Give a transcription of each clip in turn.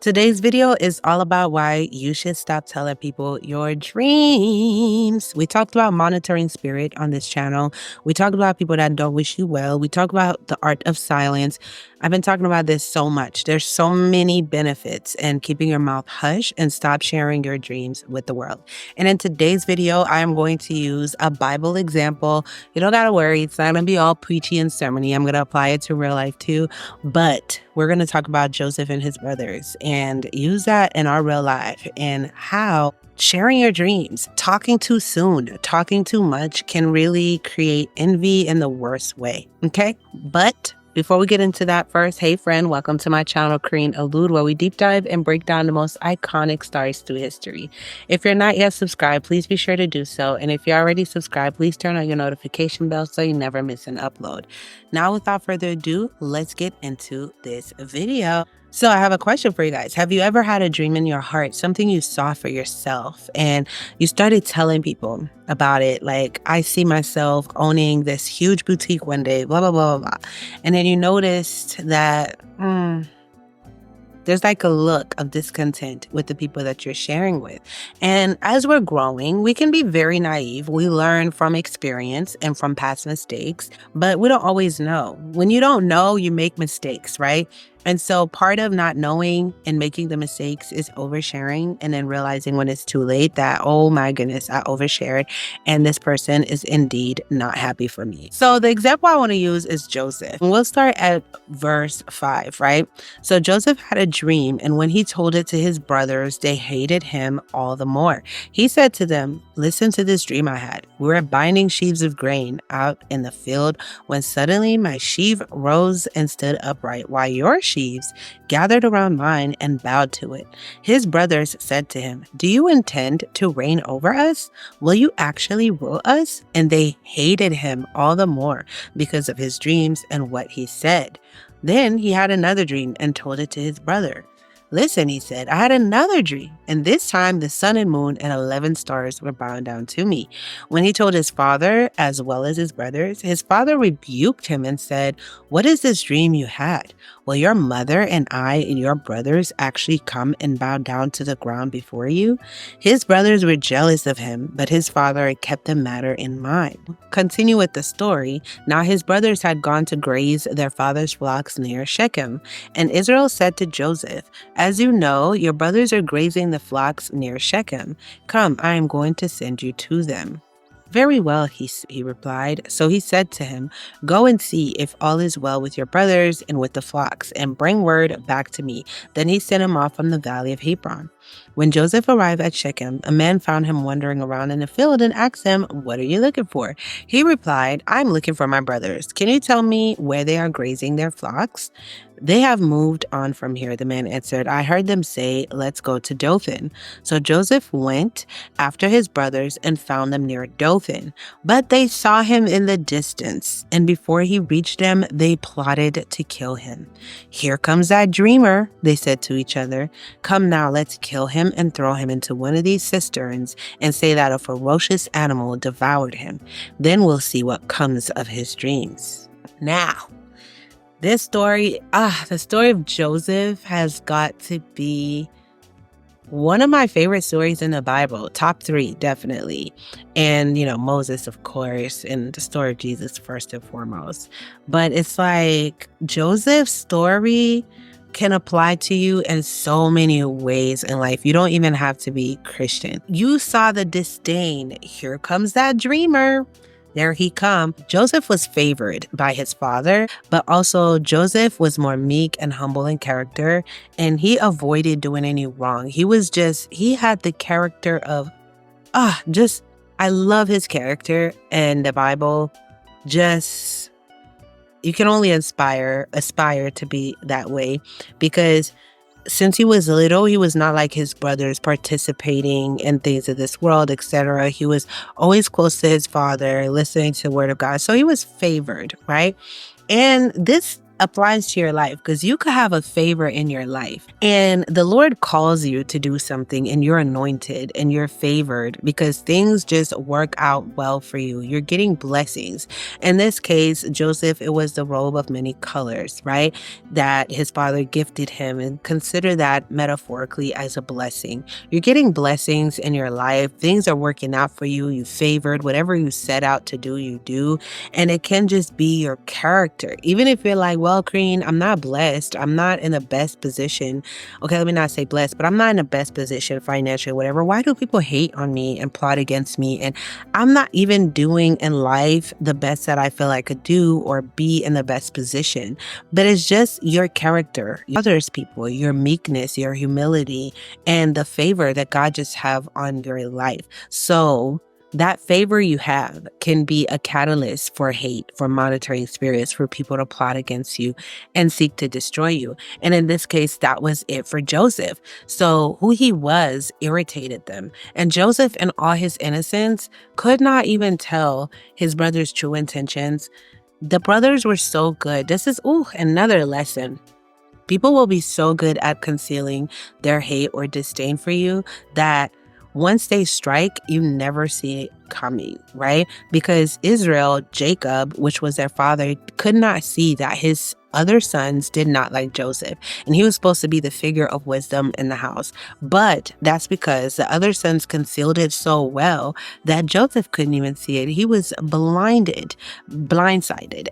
Today's video is all about why you should stop telling people your dreams. We talked about monitoring spirit on this channel. We talked about people that don't wish you well. We talked about the art of silence. I've been talking about this so much. There's so many benefits in keeping your mouth hush and stop sharing your dreams with the world. And in today's video, I am going to use a Bible example. You don't gotta worry. It's not gonna be all preachy and sermony. I'm gonna apply it to real life too. But we're going to talk about Joseph and his brothers and use that in our real life and how sharing your dreams, talking too soon, talking too much can really create envy in the worst way. Okay? But before we get into that first, hey friend, welcome to my channel, Korean Allude, where we deep dive and break down the most iconic stars through history. If you're not yet subscribed, please be sure to do so. And if you're already subscribed, please turn on your notification bell so you never miss an upload. Now, without further ado, let's get into this video. So I have a question for you guys. Have you ever had a dream in your heart, something you saw for yourself, and you started telling people about it? Like, I see myself owning this huge boutique one day, blah, blah, blah, blah, blah. And then you noticed that there's like a look of discontent with the people that you're sharing with. And as we're growing, we can be very naive. We learn from experience and from past mistakes, but we don't always know. When you don't know, you make mistakes, right? And so part of not knowing and making the mistakes is oversharing, and then realizing when it's too late that, oh my goodness, I overshared and this person is indeed not happy for me. So the example I want to use is Joseph. And we'll start at verse 5, right? So Joseph had a dream, and when he told it to his brothers, they hated him all the more. He said to them, "Listen to this dream I had. We were binding sheaves of grain out in the field when suddenly my sheaf rose and stood upright, while your sheaves gathered around mine and bowed to it." His brothers said to him, "Do you intend to reign over us? Will you actually rule us?" And they hated him all the more because of his dreams and what he said. Then he had another dream and told it to his brother. "Listen," he said, "I had another dream, and this time the sun and moon and 11 stars were bowing down to me." When he told his father as well as his brothers, his father rebuked him and said, "What is this dream you had? Will your mother and I and your brothers actually come and bow down to the ground before you?" His brothers were jealous of him, but his father kept the matter in mind. Continue with the story. Now his brothers had gone to graze their father's flocks near Shechem, and Israel said to Joseph, "As you know, your brothers are grazing the flocks near Shechem. Come, I am going to send you to them." "Very well," he replied. So he said to him, "Go and see if all is well with your brothers and with the flocks, and bring word back to me." Then he sent him off from the valley of Hebron. When Joseph arrived at Shechem, a man found him wandering around in the field and asked him, "What are you looking for?" He replied, "I'm looking for my brothers. Can you tell me where they are grazing their flocks?" "They have moved on from here," the man answered. "I heard them say, 'Let's go to Dothan.'" So Joseph went after his brothers and found them near Dothan. But they saw him in the distance, and before he reached them, they plotted to kill him. "Here comes that dreamer," they said to each other. "Come now, let's kill him and throw him into one of these cisterns and say that a ferocious animal devoured him. Then we'll see what comes of his dreams." Now, this story, the story of Joseph has got to be one of my favorite stories in the Bible. Top 3, definitely. And, Moses, of course, and the story of Jesus first and foremost. But it's like Joseph's story can apply to you in so many ways in life. You don't even have to be Christian. You saw the disdain. Here comes that dreamer. There he come. Joseph was favored by his father, but also Joseph was more meek and humble in character, and he avoided doing any wrong. He had the character of, I love his character, and the Bible you can only aspire to be that way, because since he was little, he was not like his brothers participating in things of this world, etc. He was always close to his father, listening to the word of God. So he was favored, right? And this applies to your life because you could have a favor in your life and the Lord calls you to do something and you're anointed and you're favored because things just work out well for you. You're getting blessings. In this case, Joseph, it was the robe of many colors, right? That his father gifted him, and consider that metaphorically as a blessing. You're getting blessings in your life. Things are working out for you. You favored. Whatever you set out to do, you do. And it can just be your character. Even if you're like, well, Crean, I'm not blessed. I'm not in the best position. Okay, let me not say blessed, but I'm not in the best position financially, whatever. Why do people hate on me and plot against me? And I'm not even doing in life the best that I feel I could do or be in the best position. But it's just your character, others people, your meekness, your humility, and the favor that God just have on your life. So that favor you have can be a catalyst for hate, for monitoring spirits, for people to plot against you and seek to destroy you. And in this case, that was it for Joseph. So who he was irritated them. And Joseph, in all his innocence, could not even tell his brother's true intentions. The brothers were so good. This is, another lesson. People will be so good at concealing their hate or disdain for you that once they strike, you never see it coming, right? Because Israel, Jacob, which was their father, could not see that his other sons did not like Joseph. And he was supposed to be the figure of wisdom in the house. But that's because the other sons concealed it so well that Joseph couldn't even see it. He was blindsided,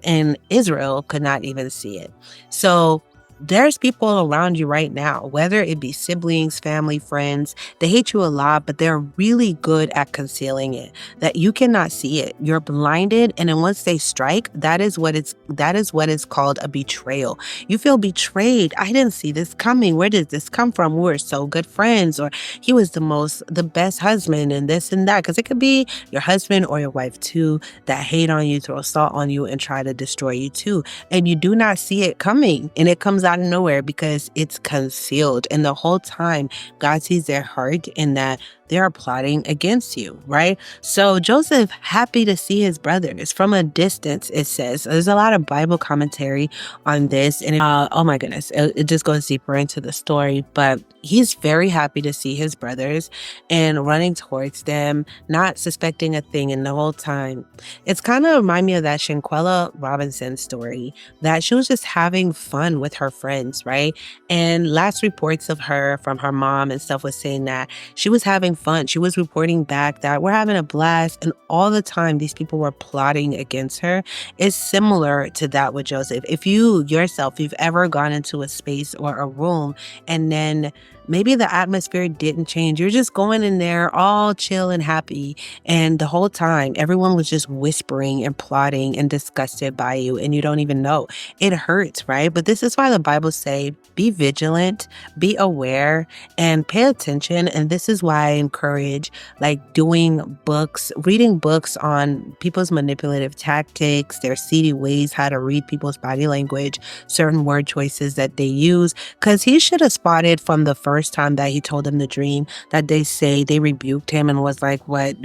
and Israel could not even see it. So there's people around you right now, whether it be siblings, family, friends, they hate you a lot, but they're really good at concealing it, that you cannot see it. You're blinded, and then once they strike, that is what is called a betrayal. You feel betrayed. I didn't see this coming. Where did this come from? We were so good friends, or he was the best husband, and this and that. Because it could be your husband or your wife too that hate on you, throw salt on you, and try to destroy you too. And you do not see it coming, and it comes out of nowhere because it's concealed. And the whole time, God sees their heart and that they are plotting against you, right? So Joseph, happy to see his brothers from a distance, it says. There's a lot of Bible commentary on this, and oh my goodness, it just goes deeper into the story. But he's very happy to see his brothers and running towards them, not suspecting a thing. And the whole time, it's kind of remind me of that Shanquella Robinson story, that she was just having fun with her friends, right? And last reports of her from her mom and stuff was saying that she was having fun. She was reporting back that we're having a blast, and all the time these people were plotting against her. It's similar to that with Joseph. If you yourself, you've ever gone into a space or a room and then maybe the atmosphere didn't change. You're just going in there all chill and happy. And the whole time, everyone was just whispering and plotting and disgusted by you. And you don't even know. It hurts, right? But this is why the Bible say, be vigilant, be aware, and pay attention. And this is why I encourage reading books on people's manipulative tactics, their seedy ways, how to read people's body language, certain word choices that they use. Because he should have spotted from the first time that he told them the dream that they say they rebuked him and was like, what?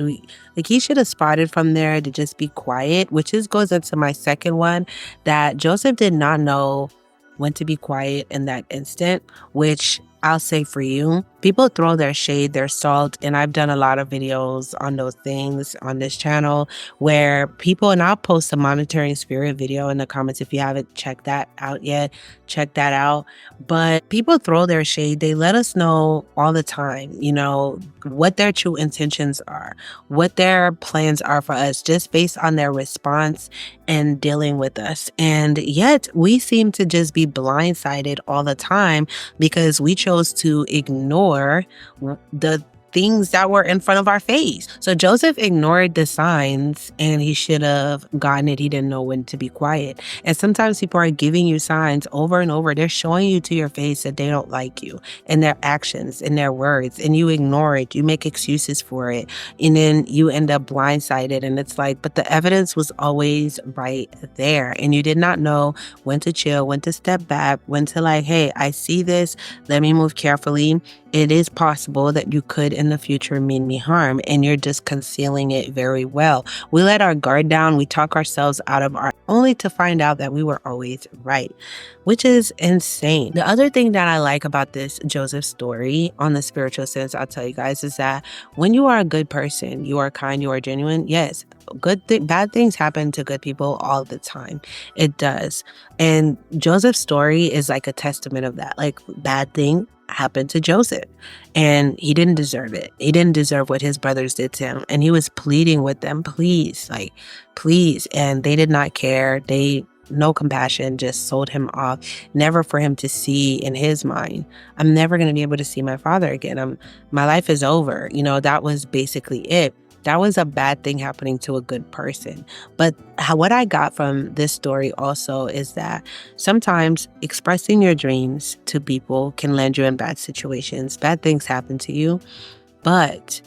He should have spotted from there to just be quiet, which goes into my second one, that Joseph did not know when to be quiet in that instant, which I'll say for you, people throw their shade, their salt, and I've done a lot of videos on those things on this channel where people, and I'll post a monitoring spirit video in the comments if you haven't checked that out yet, check that out. But people throw their shade. They let us know all the time, what their true intentions are, what their plans are for us, just based on their response and dealing with us. And yet we seem to just be blindsided all the time because we chose to ignore the things that were in front of our face. So Joseph ignored the signs, and he should have gotten it. He didn't know when to be quiet. And sometimes people are giving you signs over and over. They're showing you to your face that they don't like you, and their actions and their words, and you ignore it. You make excuses for it, and then you end up blindsided. And it's like, but the evidence was always right there, and you did not know when to chill, when to step back, when to hey, I see this, let me move carefully. it is possible that you could in the future mean me harm, and you're just concealing it very well. We let our guard down, we talk ourselves out of our only to find out that we were always right, which is insane. The other thing that I like about this Joseph story on the spiritual sense, I'll tell you guys, is that when you are a good person, you are kind, you are genuine, yes, bad things happen to good people all the time. It does. And Joseph's story is like a testament of that. Like, bad thing happened to Joseph, and he didn't deserve it. He didn't deserve what his brothers did to him. And he was pleading with them, please, like, please. And they did not care. They, no compassion, just sold him off, never for him to see in his mind, I'm never going to be able to see my father again. My life is over. You know, that was basically it. That was a bad thing happening to a good person. But what I got from this story also is that sometimes expressing your dreams to people can land you in bad situations. Bad things happen to you, but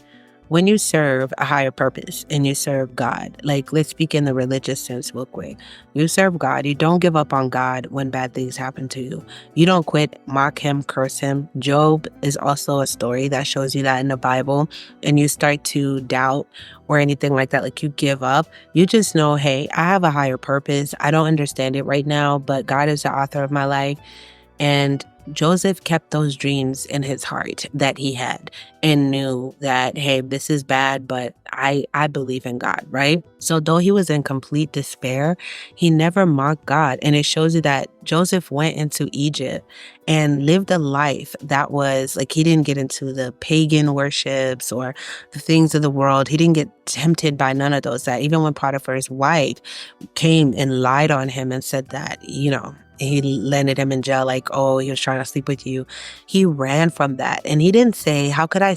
when you serve a higher purpose and you serve God, like, let's speak in the religious sense real quick. You serve God. You don't give up on God when bad things happen to you. You don't quit, mock him, curse him. Job is also a story that shows you that in the Bible, and you start to doubt or anything like that, like you give up. You just know, hey, I have a higher purpose. I don't understand it right now, but God is the author of my life. And Joseph kept those dreams in his heart that he had and knew that, hey, this is bad, but I believe in God, right? So though he was in complete despair, he never mocked God. And it shows you that Joseph went into Egypt and lived a life that was like, he didn't get into the pagan worships or the things of the world. He didn't get tempted by none of those. That even when Potiphar's wife came and lied on him and said that, you know, he landed him in jail, like, oh, he was trying to sleep with you. He ran from that. And he didn't say, how could I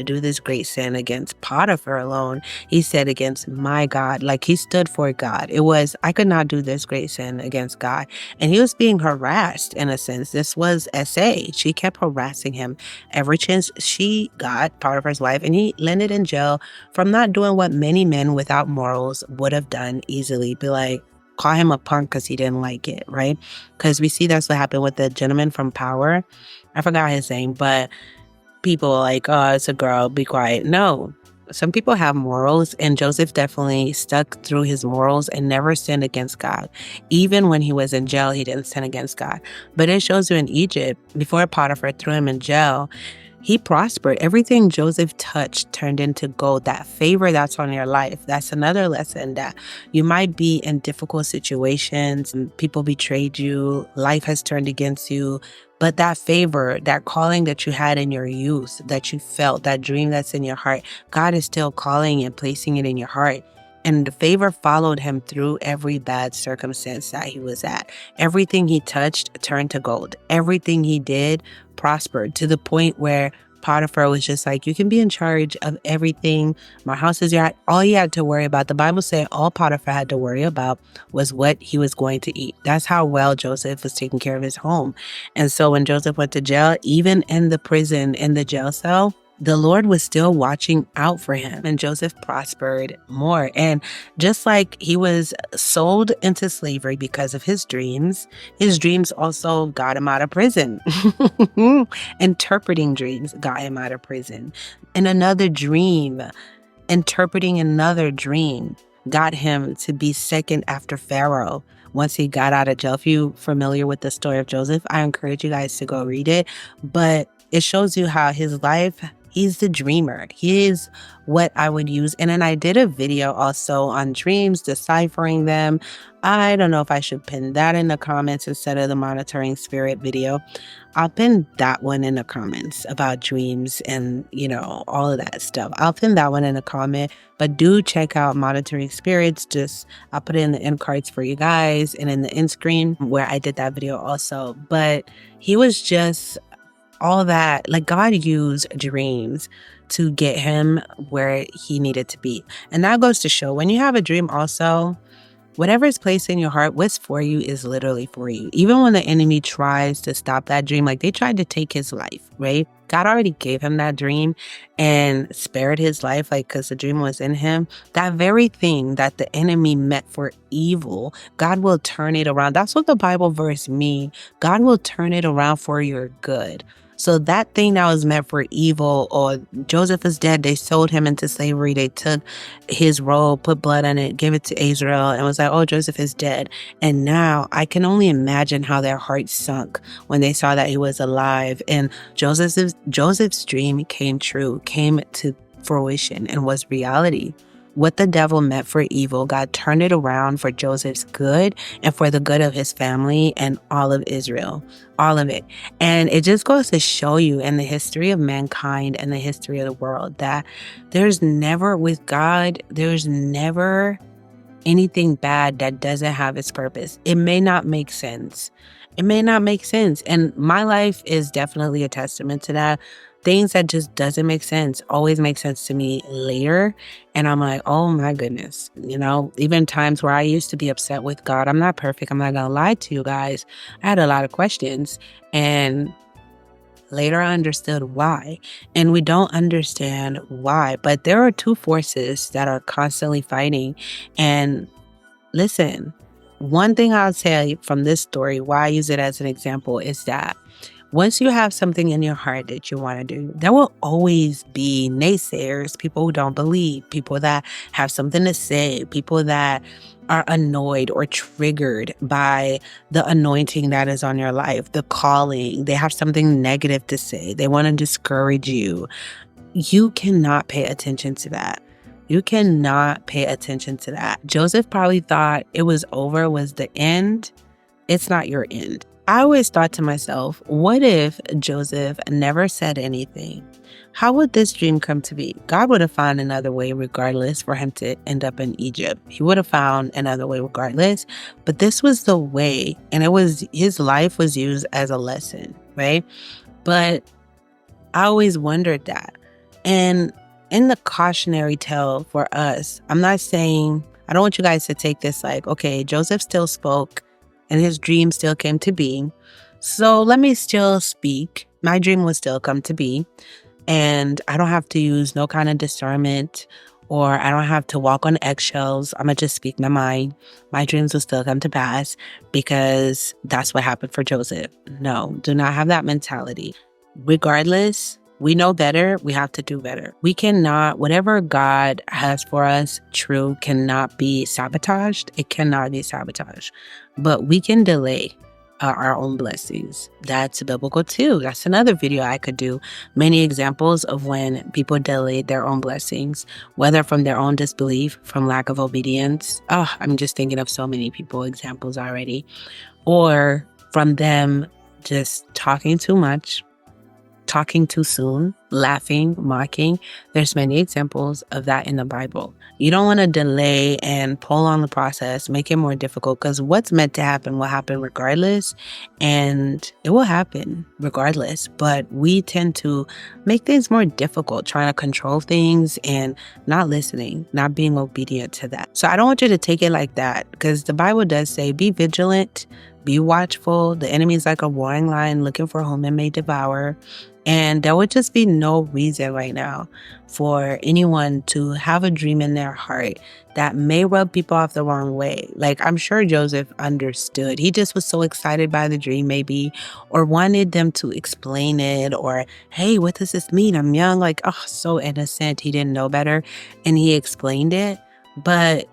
do this great sin against Potiphar alone? He said, against my God. Like, he stood for God. It was, I could not do this great sin against God. And he was being harassed in a sense. This was SA. She kept harassing him ever since she got Potiphar's wife. And he landed in jail from not doing what many men without morals would have done easily. Be like, call him a punk because he didn't like it, right? Because we see that's what happened with the gentleman from Power. I forgot his name, but people are like, oh, it's a girl, be quiet. No, some people have morals, and Joseph definitely stuck through his morals and never sinned against God. Even when he was in jail, he didn't sin against God. But it shows you in Egypt, before Potiphar threw him in jail, he prospered. Everything Joseph touched turned into gold. That favor that's on your life. That's another lesson, that you might be in difficult situations and people betrayed you. Life has turned against you. But that favor, that calling that you had in your youth, that you felt, that dream that's in your heart, God is still calling and placing it in your heart. And the favor followed him through every bad circumstance that he was at. Everything he touched turned to gold. Everything he did prospered, to the point where Potiphar was just like, you can be in charge of everything. My house is your, all he had to worry about. The Bible said all Potiphar had to worry about was what he was going to eat. That's how well Joseph was taking care of his home. And so when Joseph went to jail, even in the prison, in the jail cell, the Lord was still watching out for him, and Joseph prospered more. And just like he was sold into slavery because of his dreams also got him out of prison. Interpreting dreams got him out of prison. And interpreting another dream got him to be second after Pharaoh once he got out of jail. If you're familiar with the story of Joseph, I encourage you guys to go read it. But it shows you how his life, he's the dreamer. He is what I would use. And then I did a video also on dreams, deciphering them. I don't know if I should pin that in the comments instead of the monitoring spirit video. I'll pin that one in the comments about dreams and, you know, all of that stuff. I'll pin that one in the comment, but do check out monitoring spirits. I'll put it in the end cards for you guys and in the end screen where I did that video also. But he was just all that, like, God used dreams to get him where he needed to be. And that goes to show, when you have a dream also, whatever is placed in your heart, what's for you is literally for you. Even when the enemy tries to stop that dream, like they tried to take his life, right? God already gave him that dream and spared his life, like, because the dream was in him. That very thing that the enemy meant for evil, God will turn it around. That's what the Bible verse means. God will turn it around for your good. So that thing that was meant for evil, or Joseph is dead, they sold him into slavery. They took his robe, put blood on it, gave it to Israel, and was like, oh, Joseph is dead. And now I can only imagine how their hearts sunk when they saw that he was alive. And Joseph's dream came true, came to fruition, and was reality. What the devil meant for evil, God turned it around for Joseph's good and for the good of his family and all of Israel, all of it. And it just goes to show you in the history of mankind and the history of the world that there's never, with God, there's never anything bad that doesn't have its purpose. It may not make sense. It may not make sense. And my life is definitely a testament to that. Things that just doesn't make sense always make sense to me later. And I'm like, oh my goodness. Even times where I used to be upset with God, I'm not perfect. I'm not going to lie to you guys. I had a lot of questions. And later I understood why. And we don't understand why. But there are two forces that are constantly fighting. And listen, one thing I'll say from this story, why I use it as an example, is that once you have something in your heart that you want to do, there will always be naysayers, people who don't believe, people that have something to say, people that are annoyed or triggered by the anointing that is on your life, the calling. They have something negative to say. They want to discourage you. You cannot pay attention to that. You cannot pay attention to that. Joseph probably thought it was over, was the end. It's not your end. I always thought to myself, what if Joseph never said anything? How would this dream come to be? God would have found another way regardless for him to end up in Egypt. He would have found another way regardless. But this was the way, and his life was used as a lesson, right? But I always wondered that. And in the cautionary tale for us, I'm not saying, I don't want you guys to take this like, okay, Joseph still spoke and his dream still came to be. So let me still speak. My dream will still come to be. And I don't have to use no kind of discernment, or I don't have to walk on eggshells. I'm going to just speak my mind. My dreams will still come to pass because that's what happened for Joseph. No, do not have that mentality. Regardless, we know better. We have to do better. We cannot, whatever God has for us, true, cannot be sabotaged. It cannot be sabotaged. But we can delay our own blessings. That's biblical too. That's another video I could do. Many examples of when people delayed their own blessings, whether from their own disbelief, from lack of obedience. Oh, I'm just thinking of so many examples already. Or from them just talking too much, talking too soon, laughing, mocking. There's many examples of that in the Bible. You don't want to delay and pull on the process, make it more difficult, because what's meant to happen will happen regardless, and it will happen regardless. But we tend to make things more difficult, trying to control things and not listening, not being obedient to that. So I don't want you to take it like that, because the Bible does say, be vigilant, be watchful. The enemy is like a roaring lion looking for whom it may devour. And there would just be no reason right now for anyone to have a dream in their heart that may rub people off the wrong way. Like, I'm sure Joseph understood. He just was so excited by the dream maybe, or wanted them to explain it, or, hey, what does this mean? I'm young. Like, oh, so innocent. He didn't know better. And he explained it. But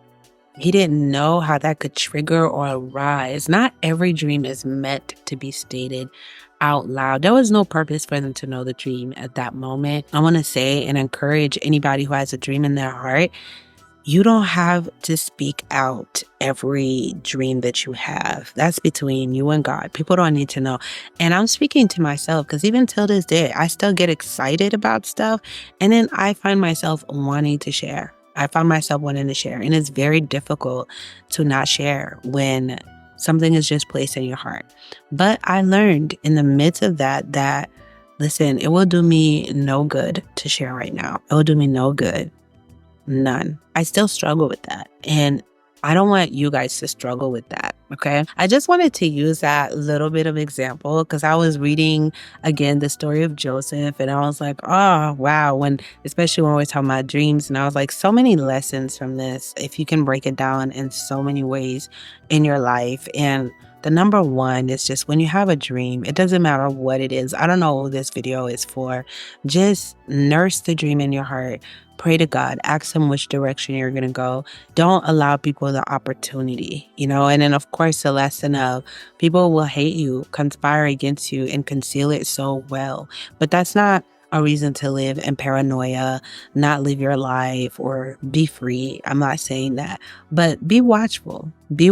he didn't know how that could trigger or arise. Not every dream is meant to be stated out loud. There was no purpose for them to know the dream at that moment. I want to say and encourage anybody who has a dream in their heart, you don't have to speak out every dream that you have. That's between you and God. People don't need to know. And I'm speaking to myself, because even till this day, I still get excited about stuff. And then I find myself wanting to share. And it's very difficult to not share when something is just placed in your heart. But I learned in the midst of that, listen, it will do me no good to share right now. It will do me no good. None. I still struggle with that. And I don't want you guys to struggle with that, okay? I just wanted to use that little bit of example because I was reading, again, the story of Joseph, and I was like, oh, wow, especially when we're talking about dreams, and I was like, so many lessons from this, if you can break it down in so many ways in your life. And The number one is just when you have a dream, it doesn't matter what it is. I don't know who this video is for. Just nurse the dream in your heart. Pray to God, ask Him which direction you're going to go. Don't allow people the opportunity, and then, of course, the lesson of people will hate you, conspire against you, and conceal it so well. But that's not a reason to live in paranoia, not live your life, or be free. I'm not saying that, but be watchful, be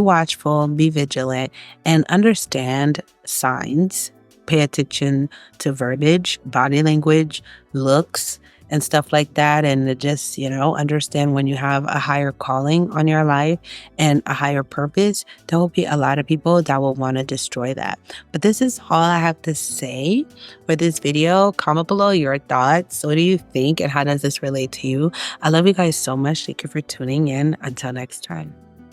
vigilant, and understand signs. Pay attention to verbiage, body language, looks, and stuff like that. And to just, understand when you have a higher calling on your life and a higher purpose, there will be a lot of people that will want to destroy that. But this is all I have to say for this video. Comment below your thoughts. What do you think and how does this relate to you? I love you guys so much. Thank you for tuning in. Until next time.